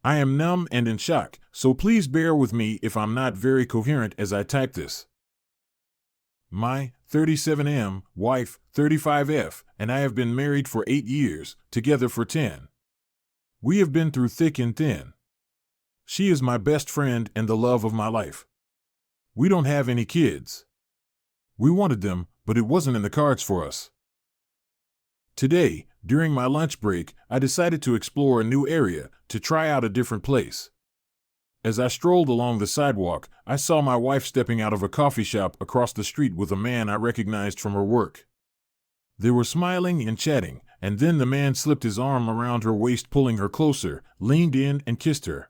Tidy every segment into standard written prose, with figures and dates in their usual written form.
I am numb and in shock, so please bear with me if I'm not very coherent as I type this. My 37M wife, 35F, and I have been married for 8 years, together for 10. We have been through thick and thin. She is my best friend and the love of my life. We don't have any kids. We wanted them, but it wasn't in the cards for us. Today, during my lunch break, I decided to explore a new area, to try out a different place. As I strolled along the sidewalk, I saw my wife stepping out of a coffee shop across the street with a man I recognized from her work. They were smiling and chatting, and then the man slipped his arm around her waist, pulling her closer, leaned in and kissed her.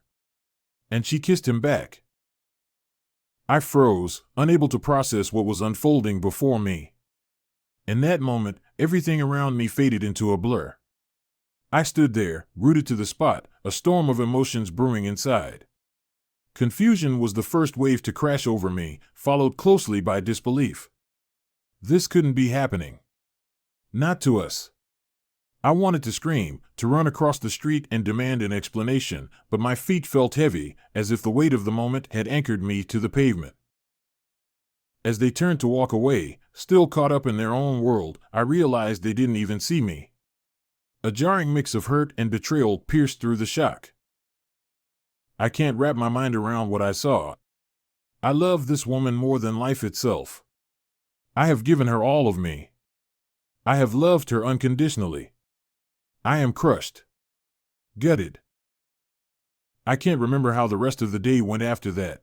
And she kissed him back. I froze, unable to process what was unfolding before me. In that moment, everything around me faded into a blur. I stood there, rooted to the spot, a storm of emotions brewing inside. Confusion was the first wave to crash over me, followed closely by disbelief. This couldn't be happening. Not to us. I wanted to scream, to run across the street and demand an explanation, but my feet felt heavy, as if the weight of the moment had anchored me to the pavement. As they turned to walk away, still caught up in their own world, I realized they didn't even see me. A jarring mix of hurt and betrayal pierced through the shock. I can't wrap my mind around what I saw. I love this woman more than life itself. I have given her all of me. I have loved her unconditionally. I am crushed. Gutted. I can't remember how the rest of the day went after that.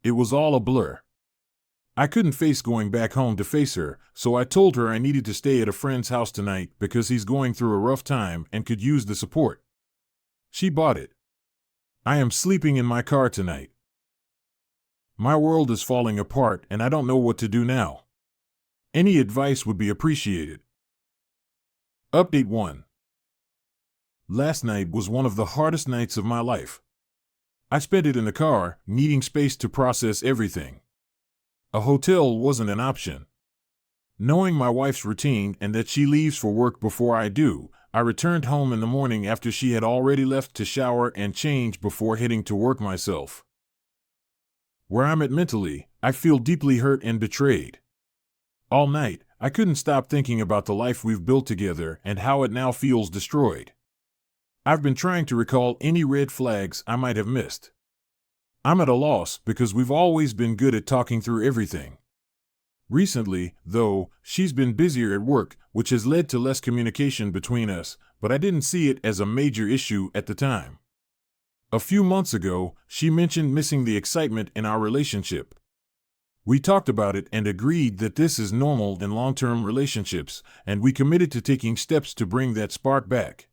It was all a blur. I couldn't face going back home to face her, so I told her I needed to stay at a friend's house tonight because he's going through a rough time and could use the support. She bought it. I am sleeping in my car tonight. My world is falling apart and I don't know what to do now. Any advice would be appreciated. Update 1. Last night was one of the hardest nights of my life. I spent it in the car, needing space to process everything. A hotel wasn't an option. Knowing my wife's routine and that she leaves for work before I do, I returned home in the morning after she had already left to shower and change before heading to work myself. Where I'm at mentally, I feel deeply hurt and betrayed. All night, I couldn't stop thinking about the life we've built together and how it now feels destroyed. I've been trying to recall any red flags I might have missed. I'm at a loss because we've always been good at talking through everything. Recently, though, she's been busier at work, which has led to less communication between us, but I didn't see it as a major issue at the time. A few months ago, she mentioned missing the excitement in our relationship. We talked about it and agreed that this is normal in long-term relationships, and we committed to taking steps to bring that spark back.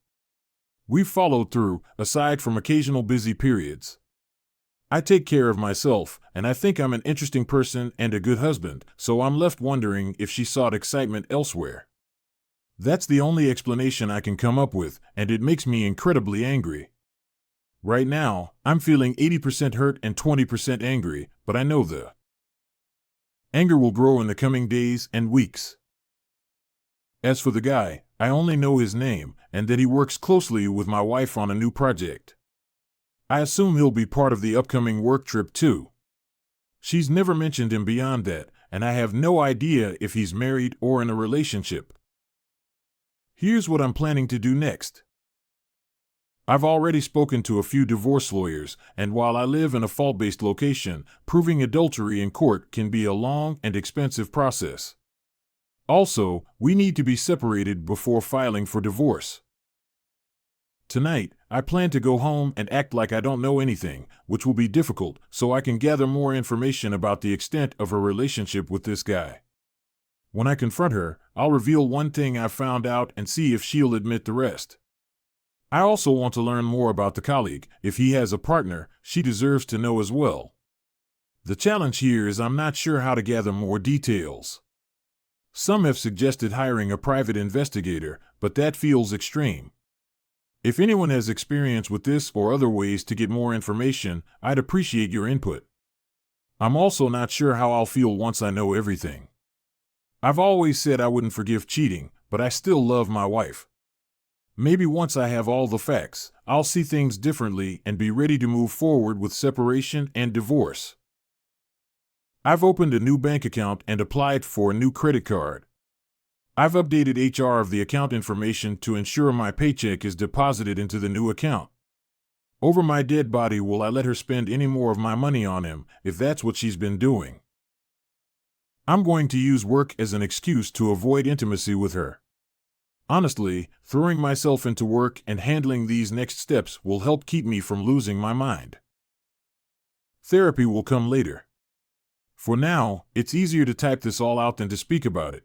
We've followed through, aside from occasional busy periods. I take care of myself, and I think I'm an interesting person and a good husband, so I'm left wondering if she sought excitement elsewhere. That's the only explanation I can come up with, and it makes me incredibly angry. Right now, I'm feeling 80% hurt and 20% angry, but I know the anger will grow in the coming days and weeks. As for the guy, I only know his name, and that he works closely with my wife on a new project. I assume he'll be part of the upcoming work trip too. She's never mentioned him beyond that, and I have no idea if he's married or in a relationship. Here's what I'm planning to do next. I've already spoken to a few divorce lawyers, and while I live in a fault-based location, proving adultery in court can be a long and expensive process. Also, we need to be separated before filing for divorce. Tonight, I plan to go home and act like I don't know anything, which will be difficult, so I can gather more information about the extent of her relationship with this guy. When I confront her, I'll reveal one thing I've found out and see if she'll admit the rest. I also want to learn more about the colleague. If he has a partner, she deserves to know as well. The challenge here is I'm not sure how to gather more details. Some have suggested hiring a private investigator, but that feels extreme. If anyone has experience with this or other ways to get more information, I'd appreciate your input. I'm also not sure how I'll feel once I know everything. I've always said I wouldn't forgive cheating, but I still love my wife. Maybe once I have all the facts, I'll see things differently and be ready to move forward with separation and divorce. I've opened a new bank account and applied for a new credit card. I've updated HR of the account information to ensure my paycheck is deposited into the new account. Over my dead body will I let her spend any more of my money on him, if that's what she's been doing. I'm going to use work as an excuse to avoid intimacy with her. Honestly, throwing myself into work and handling these next steps will help keep me from losing my mind. Therapy will come later. For now, it's easier to type this all out than to speak about it.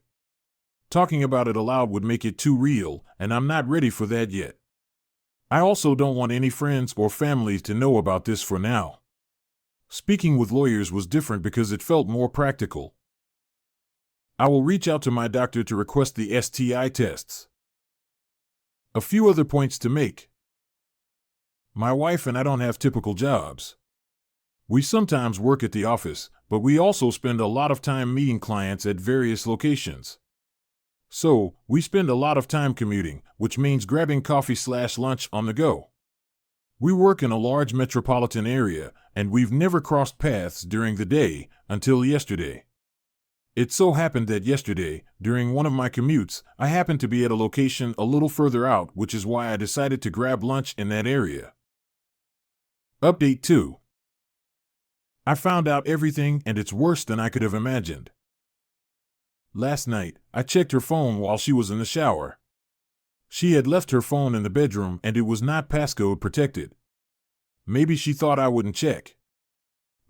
Talking about it aloud would make it too real, and I'm not ready for that yet. I also don't want any friends or family to know about this for now. Speaking with lawyers was different because it felt more practical. I will reach out to my doctor to request the STI tests. A few other points to make. My wife and I don't have typical jobs. We sometimes work at the office, but we also spend a lot of time meeting clients at various locations. So, we spend a lot of time commuting, which means grabbing coffee/lunch on the go. We work in a large metropolitan area, and we've never crossed paths during the day until yesterday. It so happened that yesterday, during one of my commutes, I happened to be at a location a little further out, which is why I decided to grab lunch in that area. Update 2. I found out everything, and it's worse than I could have imagined. Last night, I checked her phone while she was in the shower. She had left her phone in the bedroom and it was not passcode protected. Maybe she thought I wouldn't check.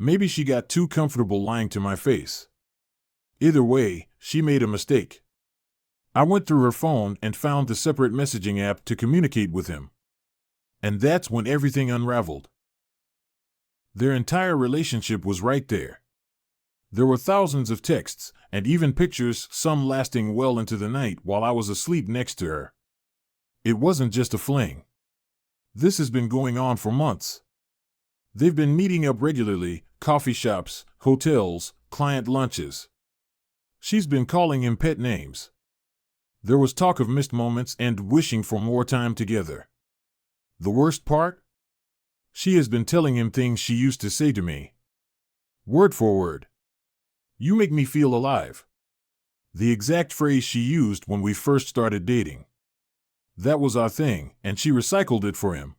Maybe she got too comfortable lying to my face. Either way, she made a mistake. I went through her phone and found the separate messaging app to communicate with him. And that's when everything unraveled. Their entire relationship was right there. There were thousands of texts, and even pictures, some lasting well into the night while I was asleep next to her. It wasn't just a fling. This has been going on for months. They've been meeting up regularly, coffee shops, hotels, client lunches. She's been calling him pet names. There was talk of missed moments and wishing for more time together. The worst part? She has been telling him things she used to say to me. Word for word. You make me feel alive. The exact phrase she used when we first started dating. That was our thing, and she recycled it for him.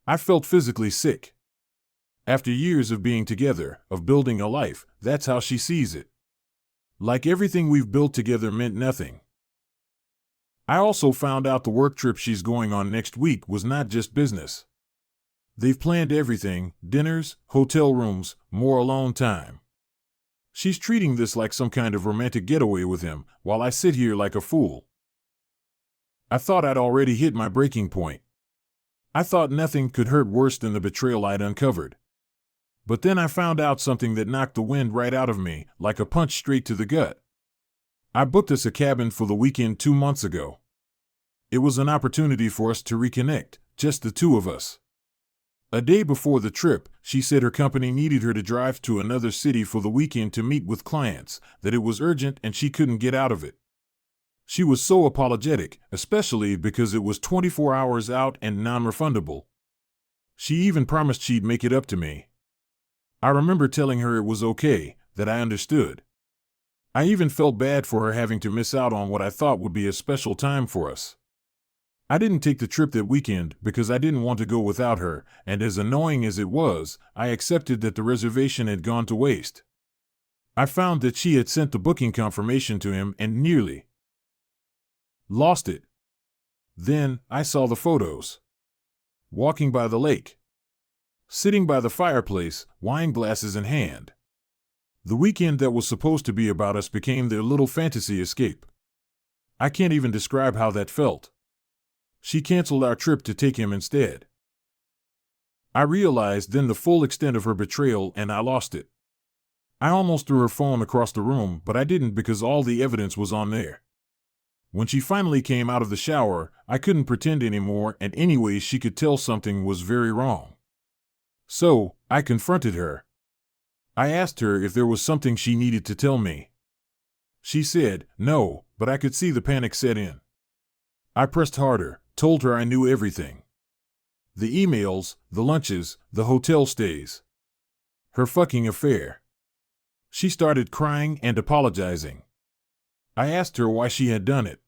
I felt physically sick. After years of being together, of building a life, that's how she sees it. Like everything we've built together meant nothing. I also found out the work trip she's going on next week was not just business. They've planned everything: dinners, hotel rooms, more alone time. She's treating this like some kind of romantic getaway with him, while I sit here like a fool. I thought I'd already hit my breaking point. I thought nothing could hurt worse than the betrayal I'd uncovered. But then I found out something that knocked the wind right out of me, like a punch straight to the gut. I booked us a cabin for the weekend 2 months ago. It was an opportunity for us to reconnect, just the two of us. A day before the trip, she said her company needed her to drive to another city for the weekend to meet with clients, that it was urgent and she couldn't get out of it. She was so apologetic, especially because it was 24 hours out and non-refundable. She even promised she'd make it up to me. I remember telling her it was okay, that I understood. I even felt bad for her having to miss out on what I thought would be a special time for us. I didn't take the trip that weekend because I didn't want to go without her, and as annoying as it was, I accepted that the reservation had gone to waste. I found that she had sent the booking confirmation to him and nearly lost it. Then I saw the photos. Walking by the lake. Sitting by the fireplace, wine glasses in hand. The weekend that was supposed to be about us became their little fantasy escape. I can't even describe how that felt. She canceled our trip to take him instead. I realized then the full extent of her betrayal and I lost it. I almost threw her phone across the room, but I didn't because all the evidence was on there. When she finally came out of the shower, I couldn't pretend anymore, and anyway she could tell something was very wrong. So, I confronted her. I asked her if there was something she needed to tell me. She said, no, but I could see the panic set in. I pressed harder, told her I knew everything. The emails, the lunches, the hotel stays. Her fucking affair. She started crying and apologizing. I asked her why she had done it.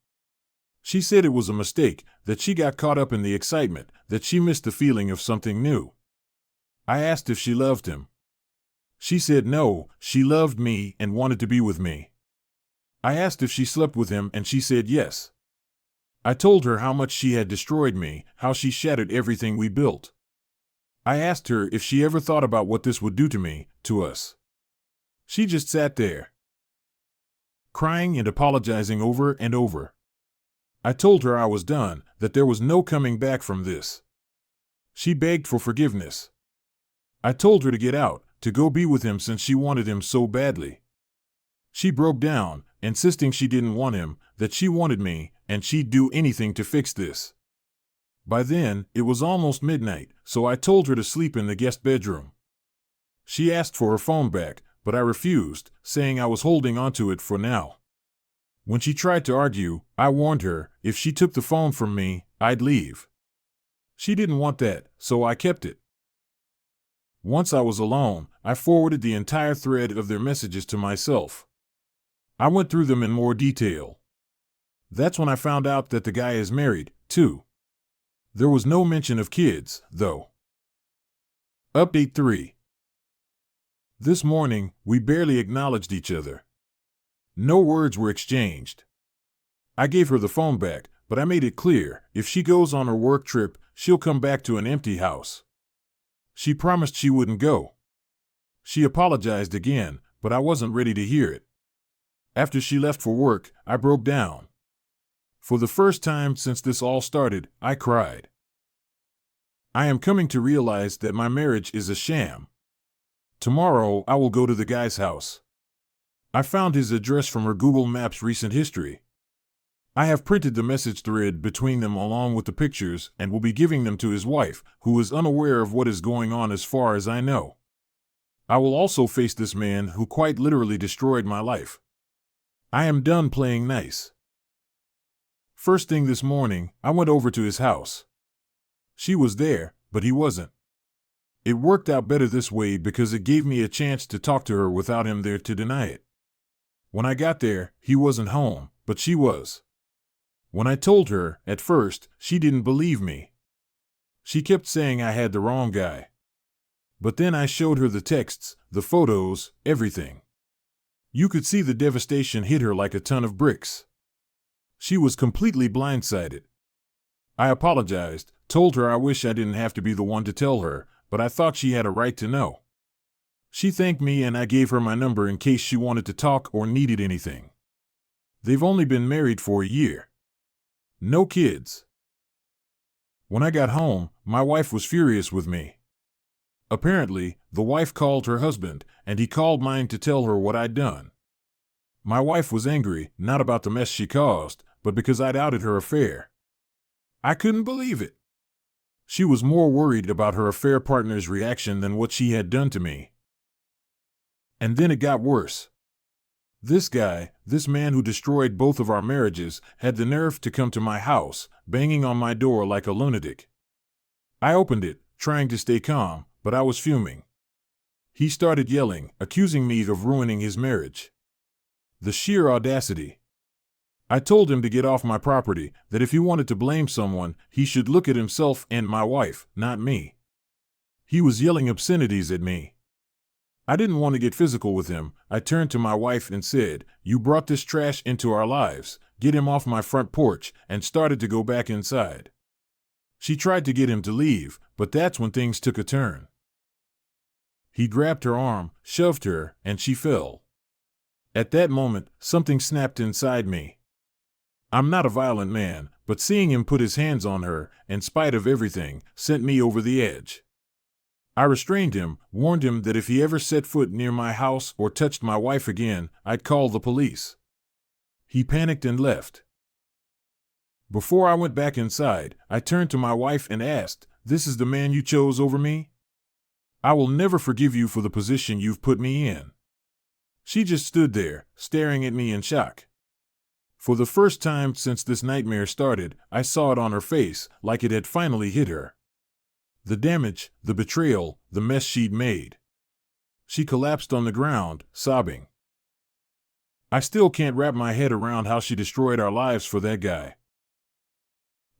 She said it was a mistake, that she got caught up in the excitement, that she missed the feeling of something new. I asked if she loved him. She said no, she loved me and wanted to be with me. I asked if she slept with him and she said yes. I told her how much she had destroyed me, how she shattered everything we built. I asked her if she ever thought about what this would do to me, to us. She just sat there, crying and apologizing over and over. I told her I was done, that there was no coming back from this. She begged for forgiveness. I told her to get out, to go be with him since she wanted him so badly. She broke down, insisting she didn't want him, that she wanted me, and she'd do anything to fix this. By then, it was almost midnight, so I told her to sleep in the guest bedroom. She asked for her phone back, but I refused, saying I was holding onto it for now. When she tried to argue, I warned her, if she took the phone from me, I'd leave. She didn't want that, so I kept it. Once I was alone, I forwarded the entire thread of their messages to myself. I went through them in more detail. That's when I found out that the guy is married, too. There was no mention of kids, though. Update 3. This morning, we barely acknowledged each other. No words were exchanged. I gave her the phone back, but I made it clear, if she goes on her work trip, she'll come back to an empty house. She promised she wouldn't go. She apologized again, but I wasn't ready to hear it. After she left for work, I broke down. For the first time since this all started, I cried. I am coming to realize that my marriage is a sham. Tomorrow, I will go to the guy's house. I found his address from her Google Maps recent history. I have printed the message thread between them along with the pictures and will be giving them to his wife, who is unaware of what is going on as far as I know. I will also face this man who quite literally destroyed my life. I am done playing nice. First thing this morning, I went over to his house. She was there, but he wasn't. It worked out better this way because it gave me a chance to talk to her without him there to deny it. When I got there, he wasn't home, but she was. When I told her, at first, she didn't believe me. She kept saying I had the wrong guy. But then I showed her the texts, the photos, everything. You could see the devastation hit her like a ton of bricks. She was completely blindsided. I apologized, told her I wish I didn't have to be the one to tell her, but I thought she had a right to know. She thanked me and I gave her my number in case she wanted to talk or needed anything. They've only been married for a year. No kids. When I got home, my wife was furious with me. Apparently, the wife called her husband, and he called mine to tell her what I'd done. My wife was angry, not about the mess she caused, but because I'd outed her affair. I couldn't believe it. She was more worried about her affair partner's reaction than what she had done to me. And then it got worse. This guy, this man who destroyed both of our marriages, had the nerve to come to my house, banging on my door like a lunatic. I opened it, trying to stay calm, but I was fuming. He started yelling, accusing me of ruining his marriage. The sheer audacity. I told him to get off my property, that if he wanted to blame someone, he should look at himself and my wife, not me. He was yelling obscenities at me. I didn't want to get physical with him. I turned to my wife and said, "You brought this trash into our lives, get him off my front porch," and started to go back inside. She tried to get him to leave, but that's when things took a turn. He grabbed her arm, shoved her, and she fell. At that moment, something snapped inside me. I'm not a violent man, but seeing him put his hands on her, in spite of everything, sent me over the edge. I restrained him, warned him that if he ever set foot near my house or touched my wife again, I'd call the police. He panicked and left. Before I went back inside, I turned to my wife and asked, "This is the man you chose over me? I will never forgive you for the position you've put me in." She just stood there, staring at me in shock. For the first time since this nightmare started, I saw it on her face, like it had finally hit her. The damage, the betrayal, the mess she'd made. She collapsed on the ground, sobbing. I still can't wrap my head around how she destroyed our lives for that guy.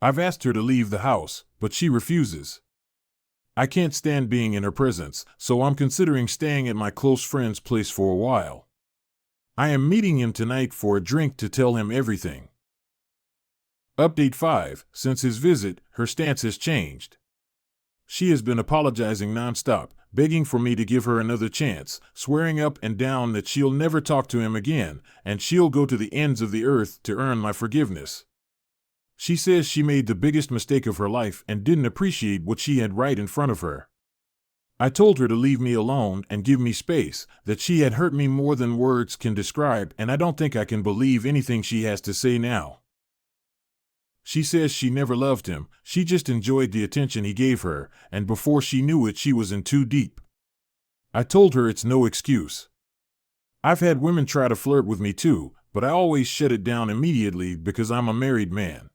I've asked her to leave the house, but she refuses. I can't stand being in her presence, so I'm considering staying at my close friend's place for a while. I am meeting him tonight for a drink to tell him everything. Update 5. Since his visit, her stance has changed. She has been apologizing nonstop, begging for me to give her another chance, swearing up and down that she'll never talk to him again, and she'll go to the ends of the earth to earn my forgiveness. She says she made the biggest mistake of her life and didn't appreciate what she had right in front of her. I told her to leave me alone and give me space, that she had hurt me more than words can describe, and I don't think I can believe anything she has to say now. She says she never loved him, she just enjoyed the attention he gave her, and before she knew it she was in too deep. I told her it's no excuse. I've had women try to flirt with me too, but I always shut it down immediately because I'm a married man.